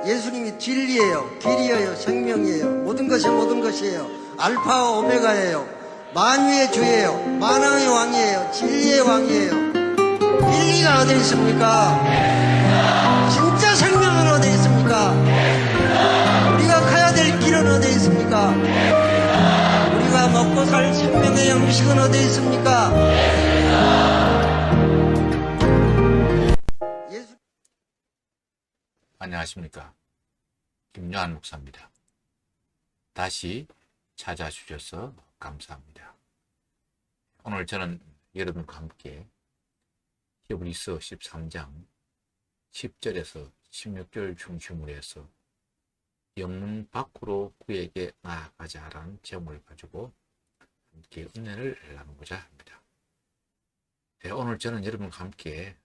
예수님이 진리예요, 길이에요, 생명이에요. 모든 것이 모든 것이에요. 알파와 오메가예요. 만유의 주예요. 만왕의 왕이에요. 진리의 왕이에요. 진리가 어디 있습니까? 진짜 생명은 어디 있습니까? 우리가 가야 될 길은 어디 있습니까? 우리가 먹고 살 생명의 양식은 어디 있습니까? 안녕하십니까. 김요한 목사입니다. 다시 찾아주셔서 감사합니다. 오늘 저는 여러분과 함께 히브리서 13장 10절에서 16절 중심으로 해서 영문 밖으로 그에게 나아가자라는 제목을 가지고 함께 은혜를 나누고자 합니다. 네, 오늘 저는 여러분과 함께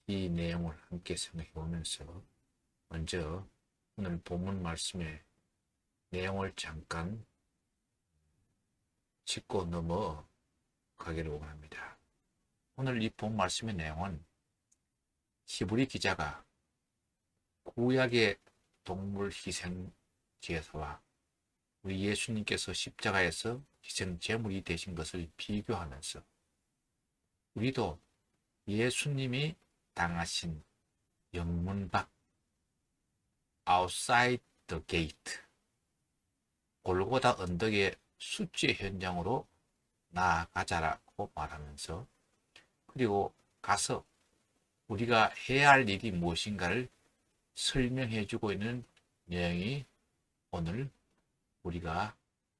이 내용을 함께 생각해 보면서 먼저 오늘 본문 말씀의 내용을 잠깐 짚고 넘어가기를 원합니다. 오늘 이 본 말씀의 내용은 히브리 기자가 구약의 동물 희생 제사와 우리 예수님께서 십자가에서 희생 제물이 되신 것을 비교하면서 우리도 예수님이 당하신 영문 밖 outside the gate 골고다 언덕의 수치의 현장으로 나아가자라고 말하면서 그리고 가서 우리가 해야 할 일이 무엇인가를 설명해 주고 있는 내용이 오늘 우리가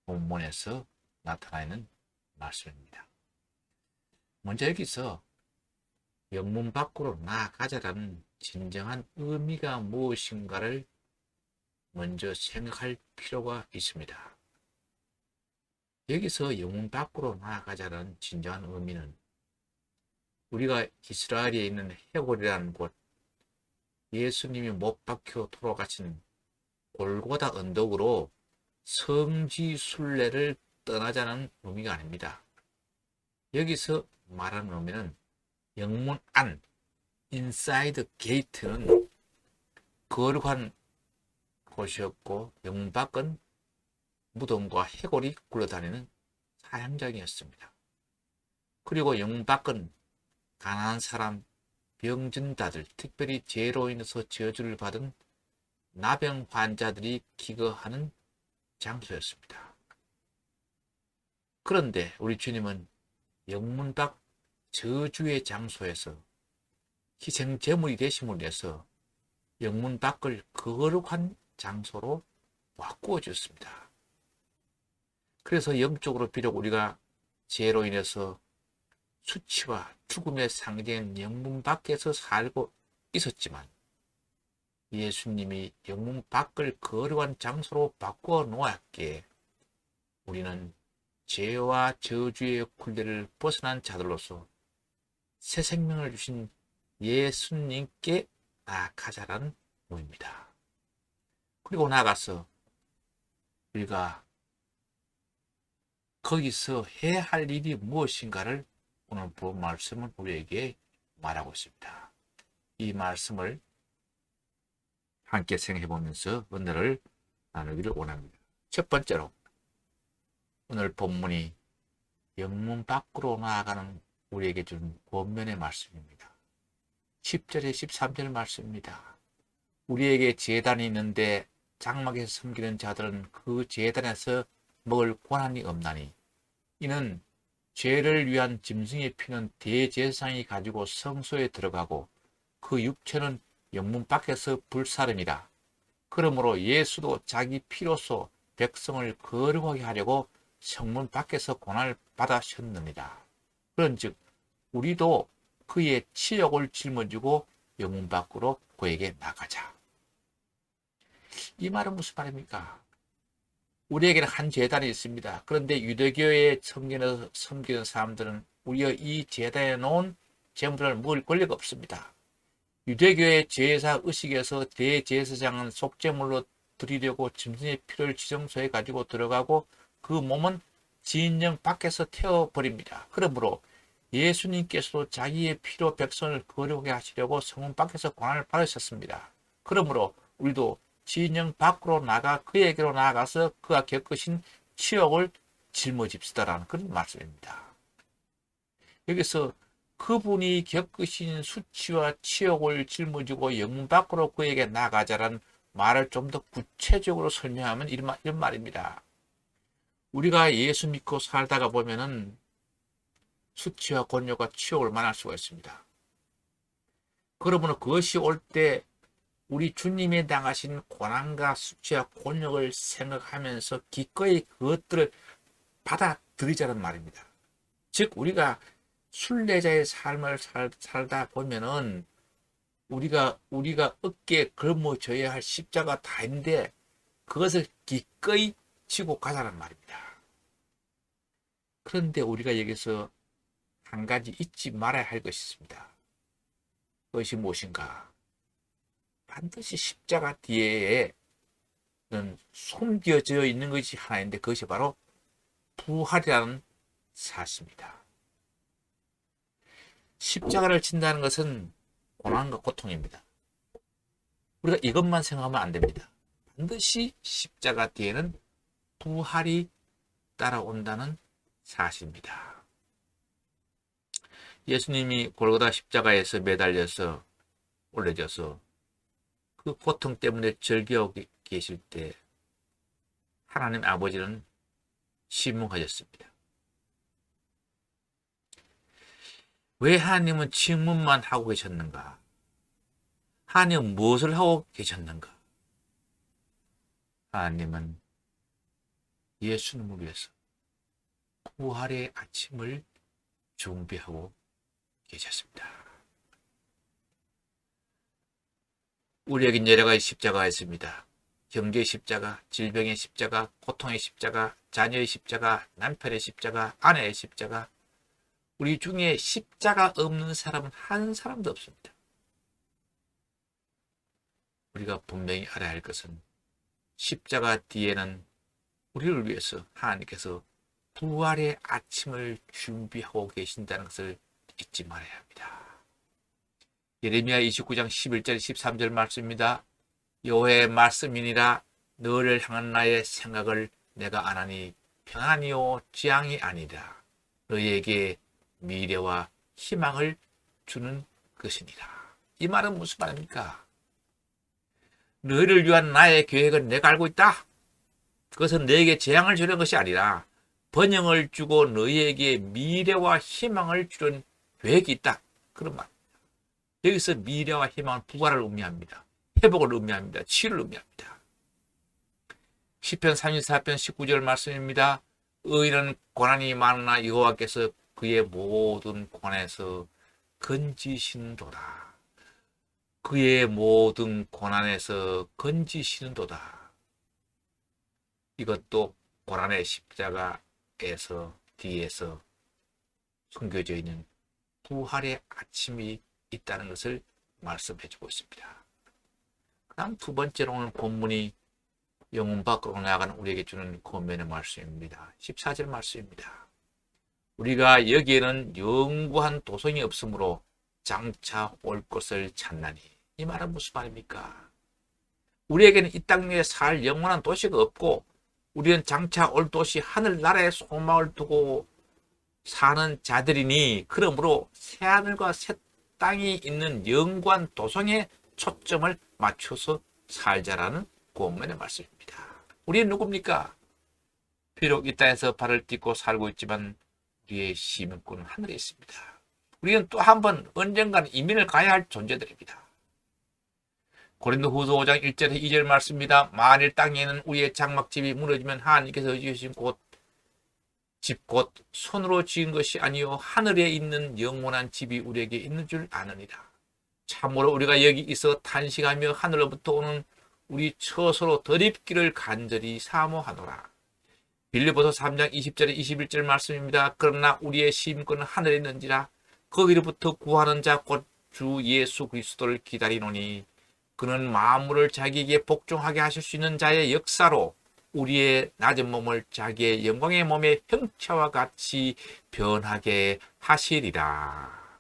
본문에서 나타나는 말씀입니다. 먼저 여기서 영문 밖으로 나아가자라는 진정한 의미가 무엇인가를 먼저 생각할 필요가 있습니다. 여기서 영문 밖으로 나아가자라는 진정한 의미는 우리가 이스라엘에 있는 헤골이라는 곳, 예수님이 못 박혀 돌아가신 골고다 언덕으로 성지 순례를 떠나자는 의미가 아닙니다. 여기서 말하는 의미는 영문 안, 인사이드 게이트는 거룩한 곳이었고 영문 밖은 무덤과 해골이 굴러다니는 사형장이었습니다. 그리고 영문 밖은 가난한 사람, 병진자들, 특별히 죄로 인해서 저주를 받은 나병 환자들이 기거하는 장소였습니다. 그런데 우리 주님은 영문 밖 저주의 장소에서 희생 제물이 되심을 위해서 영문 밖을 거룩한 장소로 바꾸어 주었습니다. 그래서 영적으로 비록 우리가 죄로 인해서 수치와 죽음의 상징인 영문 밖에서 살고 있었지만 예수님이 영문 밖을 거룩한 장소로 바꾸어 놓았기에 우리는 죄와 저주의 굴레를 벗어난 자들로서 새 생명을 주신 예수님께 나아가자라는 의미입니다. 그리고 나아가서 우리가 거기서 해야 할 일이 무엇인가를 오늘 본 말씀은 우리에게 말하고 있습니다. 이 말씀을 함께 생각해 보면서 은혜를 나누기를 원합니다. 첫 번째로 오늘 본문이 영문 밖으로 나아가는 우리에게 준 권면의 말씀입니다. 10절에 13절 말씀입니다. 우리에게 제단이 있는데 장막에서 섬기는 자들은 그 제단에서 먹을 권한이 없나니 이는 죄를 위한 짐승의 피는 대제사장이 가지고 성소에 들어가고 그 육체는 영문 밖에서 불사름이라. 그러므로 예수도 자기 피로서 백성을 거룩하게 하려고 성문 밖에서 고난을 받으셨느니라. 그런즉 우리도 그의 치욕을 짊어지고 영문 밖으로 그에게 나가자. 이 말은 무슨 말입니까? 우리에게는 한 제단이 있습니다. 그런데 유대교의 섬기는 사람들은 우리의 이 제단에 놓은 제물을 먹을 권리가 없습니다. 유대교의 제사 의식에서 대제사장은 속죄물로 드리려고 짐승의 피를 지정소에 가지고 들어가고 그 몸은 진영 밖에서 태워버립니다. 그러므로 예수님께서도 자기의 피로 백성을 거룩하게 하시려고 성문 밖에서 고난을 받으셨습니다. 그러므로 우리도 진영 밖으로 나가 그에게로 나아가서 그가 겪으신 치욕을 짊어집시다라는 그런 말씀입니다. 여기서 그분이 겪으신 수치와 치욕을 짊어지고 영문 밖으로 그에게 나가자라는 말을 좀 더 구체적으로 설명하면 이런 말입니다. 우리가 예수 믿고 살다가 보면은 수치와 곤욕과 치욕을 만날 수가 있습니다. 그러므로 그것이 올 때 우리 주님이 당하신 고난과 수치와 곤욕을 생각하면서 기꺼이 그것들을 받아들이자는 말입니다. 즉 우리가 순례자의 삶을 살다 보면은 우리가 어깨에 걸머져야 할 십자가 다 있는데 그것을 기꺼이 지고 가자는 말입니다. 그런데 우리가 여기서 한 가지 잊지 말아야 할 것이 있습니다. 그것이 무엇인가? 반드시 십자가 뒤에는 숨겨져 있는 것이 하나인데 그것이 바로 부활이라는 사실입니다. 십자가를 진다는 것은 고난과 고통입니다. 우리가 이것만 생각하면 안 됩니다. 반드시 십자가 뒤에는 부활이 따라온다는 사실입니다. 예수님이 골고다 십자가에서 매달려서 올려져서 그 고통 때문에 절규하고 계실 때 하나님 아버지는 침묵하셨습니다. 왜 하나님은 침묵만 하고 계셨는가? 하나님은 무엇을 하고 계셨는가? 하나님은 예수님을 위해서 부활의 아침을 준비하고 계셨습니다. 우리에겐 여러 가지 십자가가 있습니다. 경제의 십자가, 질병의 십자가, 고통의 십자가, 자녀의 십자가, 남편의 십자가, 아내의 십자가. 우리 중에 십자가 없는 사람은 한 사람도 없습니다. 우리가 분명히 알아야 할 것은 십자가 뒤에는 우리를 위해서 하나님께서 부활의 아침을 준비하고 계신다는 것을 잊지 말아야 합니다. 예레미야 29장 11절 13절 말씀입니다. 여호와의 말씀이니라 너를 향한 나의 생각을 내가 아나니 평안이요 재앙이 아니라 너희에게 미래와 희망을 주는 것이니라. 이 말은 무슨 말입니까? 너희를 위한 나의 계획은 내가 알고 있다. 그것은 너희에게 재앙을 주는 것이 아니라 번영을 주고 너희에게 미래와 희망을 주는 계획이 있다. 그런 말. 여기서 미래와 희망은 부활을 의미합니다. 회복을 의미합니다. 치유를 의미합니다. 시편 34편 19절 말씀입니다. 의인은 고난이 많으나 여호와께서 그의 모든 고난에서 건지시는도다. 그의 모든 고난에서 건지시는도다. 이것도 고난의 십자가에서 뒤에서 숨겨져 있는 부활의 아침이 있다는 것을 말씀해주고 있습니다. 그 다음 두 번째로 오늘 본문이 영혼 밖으로 나아가는 우리에게 주는 권면의 말씀입니다. 14절 말씀입니다. 우리가 여기에는 영구한 도성이 없으므로 장차 올 것을 찾나니. 이 말은 무슨 말입니까? 우리에게는 이 땅에 살 영원한 도시가 없고 우리는 장차 올 도시 하늘나라에 소망을 두고 사는 자들이니 그러므로 새하늘과 새 땅이 있는 영구한 도성에 초점을 맞춰서 살자라는 권면의 말씀입니다. 우리는 누굽니까? 비록 이 땅에서 발을 딛고 살고 있지만 우리의 시민권은 하늘에 있습니다. 우리는 또 한 번 언젠가는 이민을 가야 할 존재들입니다. 고린도후서 5장 1절에 2절 말씀입니다. 만일 땅에는 우리의 장막집이 무너지면 하나님께서 지으신 집 곧 손으로 지은 것이 아니요 하늘에 있는 영원한 집이 우리에게 있는 줄 아느니라. 참으로 우리가 여기 있어 탄식하며 하늘로부터 오는 우리 처소로 덧입기를 간절히 사모하노라. 빌립보서 3장 20절에 21절 말씀입니다. 그러나 우리의 시민권은 하늘에 있는지라 거기로부터 구하는 자 곧 주 예수 그리스도를 기다리노니 그는 만물을 자기에게 복종하게 하실 수 있는 자의 역사로 우리의 낮은 몸을 자기의 영광의 몸의 형체와 같이 변하게 하시리라.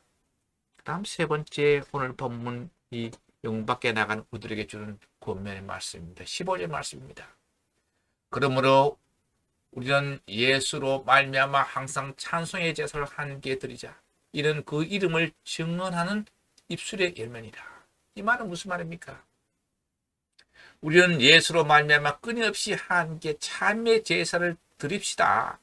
그 다음 세 번째 오늘 본문이 영문 밖에 나간 우리들에게 주는 권면의 말씀입니다. 15절 말씀입니다. 그러므로 우리는 예수로 말미암아 항상 찬송의 제사를 하나님께 드리자. 이는 그 이름을 증언하는 입술의 열매니라. 이 말은 무슨 말입니까? 우리는 예수로 말미암아 끊임없이 하나님께 참의 제사를 드립시다.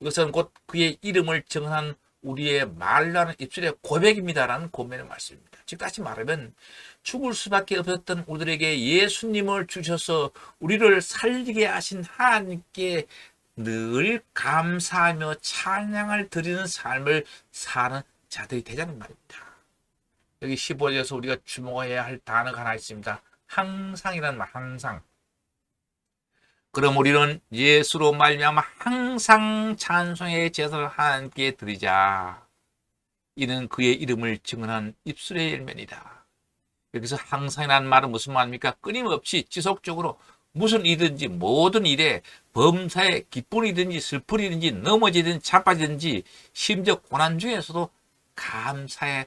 이것은 곧 그의 이름을 증언한 우리의 말로 하는 입술의 고백입니다라는 고백의 말씀입니다. 즉 다시 말하면 죽을 수밖에 없었던 우리들에게 예수님을 주셔서 우리를 살리게 하신 하나님께 늘 감사하며 찬양을 드리는 삶을 사는 자들이 되자는 말입니다. 여기 15절에서 우리가 주목해야 할 단어가 하나 있습니다. 항상이라는 말, 항상. 그럼 우리는 예수로 말미암아 항상 찬송의 제사를 하나님께 드리자. 이는 그의 이름을 증언한 입술의 열매이다. 여기서 항상이라는 말은 무슨 말입니까? 끊임없이 지속적으로 무슨 일이든지 모든 일에 범사에 기쁜 일이든지 슬픈 일이든지 넘어지든 자빠지든지 심지어 고난 중에서도 감사의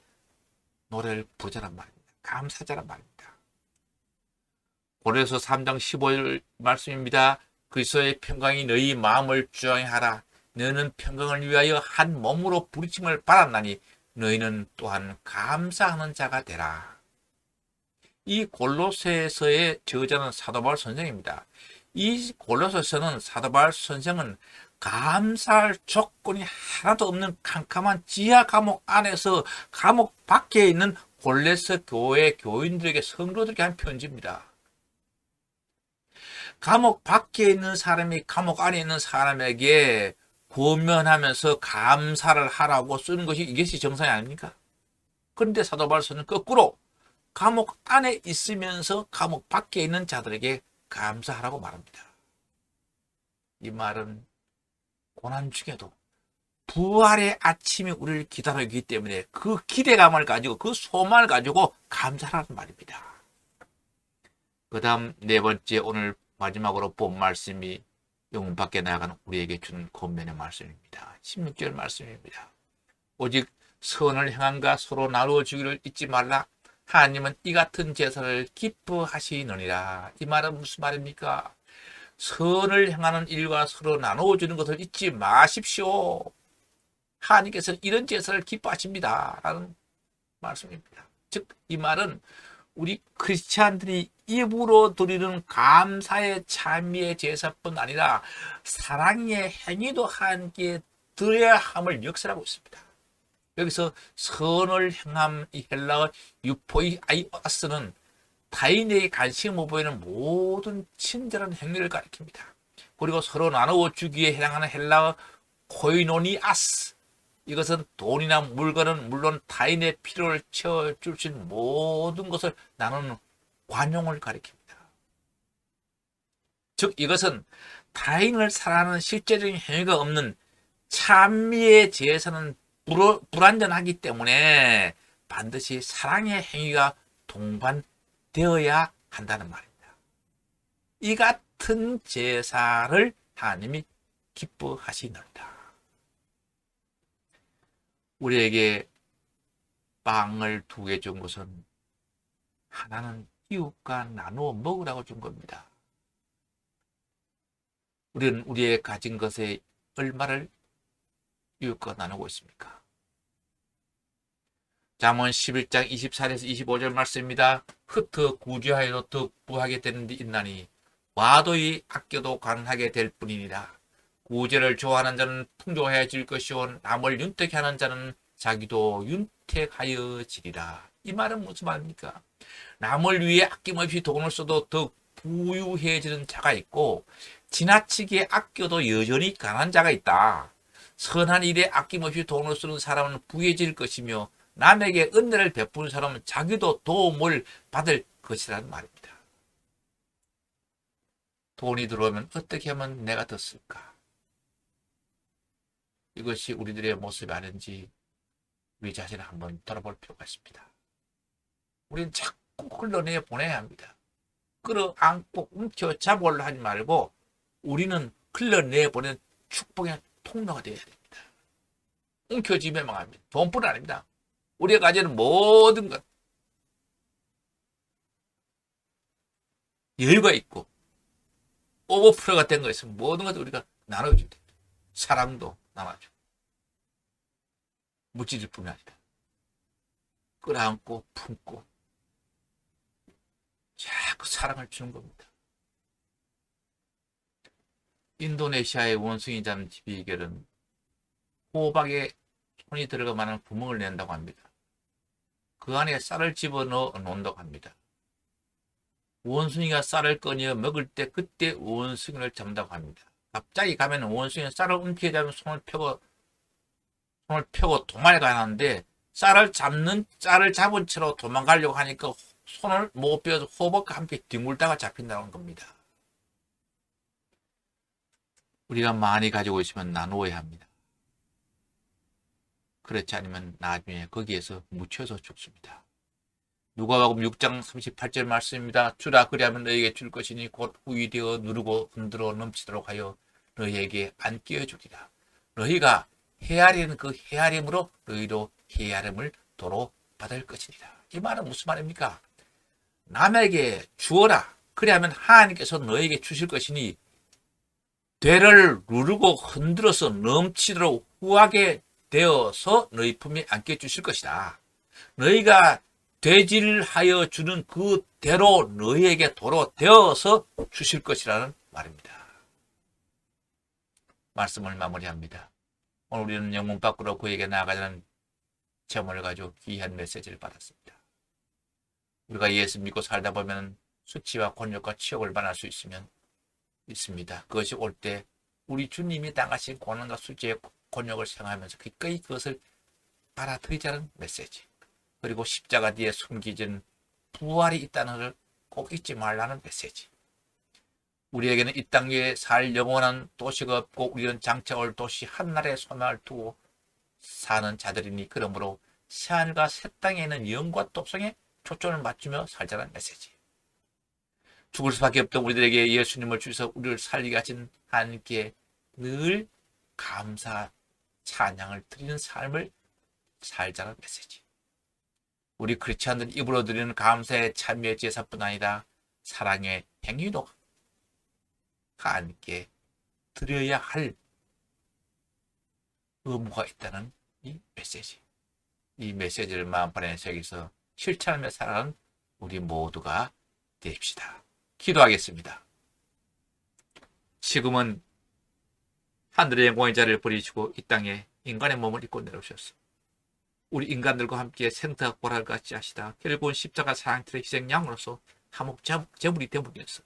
노래를 부르자란 말입니다. 감사자란 말입니다. 고린도서 3장 15절 말씀입니다. 그리스도의 평강이 너희 마음을 주장하라. 너는 평강을 위하여 한 몸으로 부르심을 받았나니 너희는 또한 감사하는 자가 되라. 이 골로새서의 저자는 사도 바울 선생입니다. 이 골로새서는 사도 바울 선생은 감사할 조건이 하나도 없는 캄캄한 지하 감옥 안에서 감옥 밖에 있는 골로새 교회 교인들에게 성도들에게 한 편지입니다. 감옥 밖에 있는 사람이 감옥 안에 있는 사람에게 권면하면서 감사를 하라고 쓰는 것이 이것이 정상이 아닙니까? 그런데 사도 바울서는 거꾸로 감옥 안에 있으면서 감옥 밖에 있는 자들에게 감사하라고 말합니다. 이 말은 고난 중에도 부활의 아침이 우리를 기다리기 때문에 그 기대감을 가지고 그 소망을 가지고 감사하라는 말입니다. 그 다음 네 번째 오늘 마지막으로 본 말씀이 영문 밖에 나아가는 우리에게 주는 권면의 말씀입니다. 16절 말씀입니다. 오직 선을 행함과 서로 나누어 주기를 잊지 말라. 하나님은 이 같은 제사를 기뻐하시느니라. 이 말은 무슨 말입니까? 선을 행하는 일과 서로 나누어 주는 것을 잊지 마십시오. 하나님께서는 이런 제사를 기뻐하십니다. 라는 말씀입니다. 즉, 이 말은 우리 크리스찬들이 입으로 드리는 감사의 찬미의 제사뿐 아니라 사랑의 행위도 함께 드려야 함을 역설하고 있습니다. 여기서 선을 행함, 이 헬라어 유포이 아이오스는 타인에게 관심 못 보이는 모든 친절한 행위를 가리킵니다. 그리고 서로 나누어 주기에 해당하는 헬라어 코이노니아스, 이것은 돈이나 물건은 물론 타인의 필요를 채워줄 수 있는 모든 것을 나누는 관용을 가리킵니다. 즉 이것은 타인을 사랑하는 실제적인 행위가 없는 찬미의 제사는 불완전하기 때문에 반드시 사랑의 행위가 동반되어야 한다는 말입니다. 이 같은 제사를 하나님이 기뻐하시느니라. 우리에게 빵을 2개 준 것은 하나는 이웃과 나누어 먹으라고 준 겁니다. 우리는 우리의 가진 것에 얼마를 이웃과 나누고 있습니까? 잠언 11장 24절에서 25절 말씀입니다. 흩어 구제하여도 더 부하게 되는 데 있나니 와도이 아껴도 가난하게 될 뿐이니라. 구제를 좋아하는 자는 풍족해질 것이요 남을 윤택하는 자는 자기도 윤택하여지리라. 이 말은 무슨 말입니까? 남을 위해 아낌없이 돈을 써도 더 부유해지는 자가 있고 지나치게 아껴도 여전히 가난한 자가 있다. 선한 일에 아낌없이 돈을 쓰는 사람은 부유해질 것이며 남에게 은혜를 베푸는 사람은 자기도 도움을 받을 것이라는 말입니다. 돈이 들어오면 어떻게 하면 내가 더 쓸까? 이것이 우리들의 모습이 아닌지 우리 자신을 한번 돌아볼 필요가 있습니다. 우리는 자꾸 흘러내 보내야 합니다. 끌어안고 움켜잡으려 하지 말고 우리는 흘러내 보내는 축복의 통로가 되어야 됩니다. 움켜쥐면 망합니다. 돈뿐 아닙니다. 우리가 가지는 모든 것, 여유가 있고 오버플로가 된 것은 모든 것을 우리가 나눠줘야 됩니다. 사랑도 나눠줘. 무찌를 뿐이 아니라 끌어안고 품고 자꾸 사랑을 주는 겁니다. 인도네시아의 원숭이 잡는 비결은 호박에 손이 들어가면 구멍을 낸다고 합니다. 그 안에 쌀을 집어넣어 놓는다고 합니다. 원숭이가 쌀을 꺼내 먹을 때 그때 원숭이를 잡는다고 합니다. 갑자기 가면 원숭이는 쌀을 움켜잡으면 손을 펴고 도망가는데 쌀을 잡은 채로 도망가려고 하니까 손을 못 펴서 호박과 함께 뒹굴다가 잡힌다는 겁니다. 우리가 많이 가지고 있으면 나누어야 합니다. 그렇지 않으면 나중에 거기에서 묻혀서 죽습니다. 누가복음 6장 38절 말씀입니다. 주라 그리하면 너희에게 줄 것이니 곧 후이 되어 누르고 흔들어 넘치도록 하여 너희에게 안 끼워주리라. 너희가 헤아리는 그 헤아림으로 너희도 헤아림을 도로 받을 것이니라. 이 말은 무슨 말입니까? 남에게 주어라. 그리하면 하나님께서 너희에게 주실 것이니 되를 누르고 흔들어서 넘치도록 후하게 되어서 너희 품에 안겨 주실 것이다. 너희가 되질하여 주는 그 대로 너희에게 도로 되어서 주실 것이라는 말입니다. 말씀을 마무리합니다. 오늘 우리는 영문 밖으로 그에게 나아가자는 제목을 가지고 귀한 메시지를 받았습니다. 우리가 예수 믿고 살다 보면 수치와 곤욕과 치욕을 만날 수 있습니다. 그것이 올 때 우리 주님이 당하신 고난과 수치의 곤욕을 생각하면서 기꺼이 그것을 받아들이자는 메시지. 그리고 십자가 뒤에 숨겨진 부활이 있다는 것을 꼭 잊지 말라는 메시지. 우리에게는 이 땅에 살 영원한 도시가 없고 우리는 장차 올 도시 한날에 소망을 두고 사는 자들이니 그러므로 새하늘과 새 땅에 있는 영과 독성에 초점을 맞추며 살자는 메시지. 죽을 수밖에 없던 우리들에게 예수님을 주셔서 우리를 살리게 하신 하나님께 늘 감사 찬양을 드리는 삶을 살자는 메시지. 우리 크리스찬들 입으로 드리는 감사의 참여의 제사뿐 아니라 사랑의 행위도 하나님께 드려야 할 의무가 있다는 이 메시지. 이 메시지를 마음판에 새겨서 실천하며 살아가는 우리 모두가 되십시다. 기도하겠습니다. 지금은 하늘의 영광의 자리를 버리시고 이 땅에 인간의 몸을 입고 내려오셨어. 우리 인간들과 함께 생사가 고랄 같이 하시다. 결국은 십자가 사랑틀의 희생양으로서 화목 제물이 되어버렸어.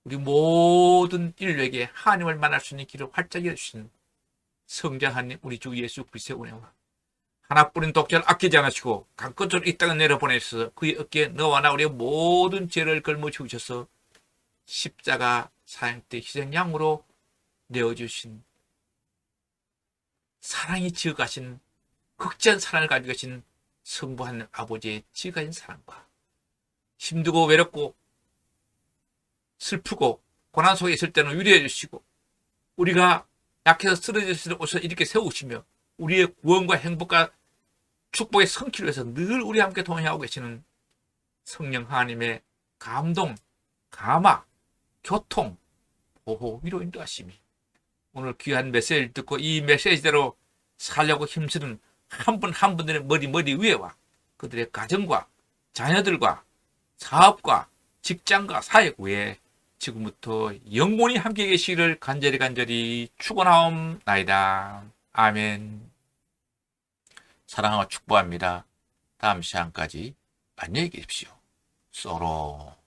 우리 모든 인류에게 하나님을 만날 수 있는 길을 활짝 열어주시는 성장하는 우리 주 예수 그리스도의 은혜와 하나뿐인 독자를 아끼지 않으시고 강권적으로 이 땅에 내려보내셔서 그의 어깨에 너와 나 우리의 모든 죄를 걸머쥐우셔서 십자가 사형때 희생양으로 내어주신 사랑이 지어가신 극지한 사랑을 가지고 계신 성부 하나님 아버지의 지어가신 사랑과 힘들고 외롭고 슬프고 고난 속에 있을 때는 위로해 주시고 우리가 약해서 쓰러졌을 때 오셔서 이렇게 세우시며 우리의 구원과 행복과 축복의 성취를 위해서 늘 우리와 함께 동행하고 계시는 성령 하나님의 감동, 감화, 교통, 보호, 위로 인도하심이 오늘 귀한 메시지를 듣고 이 메시지대로 살려고 힘쓰는 한 분 한 분들의 머리 위에와 그들의 가정과 자녀들과 사업과 직장과 사역 위에 지금부터 영원히 함께 계시기를 간절히 축원하옵나이다. 아멘. 사랑하고 축복합니다. 다음 시간까지 안녕히 계십시오. 쏘로.